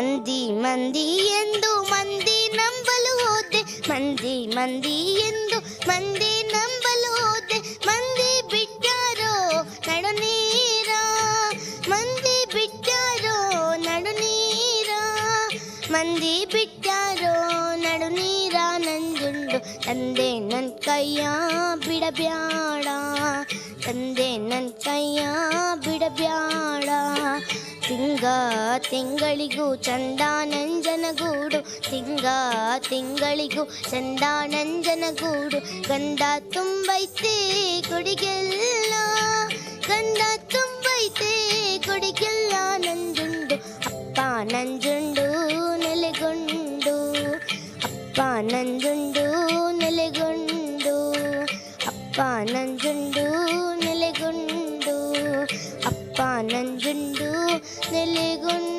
ಮಂದಿ ಮಂದಿ ಎಂದು ಮಂದಿ ನಂಬಲು ಹೋದೆ, ಮಂದಿ ಮಂದಿ ಎಂದು ಮಂದಿ ನಂಬಲು ಹೋದೆ. ಮಂದಿ ಬಿಟ್ಟಾರೋ ನಡು ನೀರ, ಮಂದಿ ಬಿಟ್ಟಾರೋ ನಡು ನೀರ, ಮಂದಿ ಬಿಟ್ಟಾರೋ ನಡು ನೀರ. ನಂಜುಂಡು ತಂದೆ ನನ್ನ ಕೈಯ ಬಿಡಬ್ಯಾಡ, ತಂದೆ ನನ್ನ ಕೈಯ ಬಿಡಬ್ಯಾಡ. ತಿಂಗ ತಿಂಗಳಿಗೂ ಚಂದ ನಂಜನಗೂಡು, ತಿಂಗ ತಿಂಗಳಿಗೂ ಚಂದ ನಂಜನಗೂಡು. ಗಂಧ ತುಂಬೈತೆ ಕೊಡಿಗೆಲ್ಲ, ಗಂಧ ತುಂಬೈತೆ ಕೊಡಿಗೆಲ್ಲ. ನಂಜುಂಡು ಅಪ್ಪ ನಂಜುಂಡು ನೆಲೆಗೊಂಡು, ಅಪ್ಪ ನಂಜುಂಡು ನೆಲೆಗೊಂಡು, ಅಪ್ಪ ನಂಜುಂಡು ನೆಲೆಗೊಂಡು, ಅಪ್ಪ ನಂಜುಂಡು ನೆಲೆಗೊಂಡು.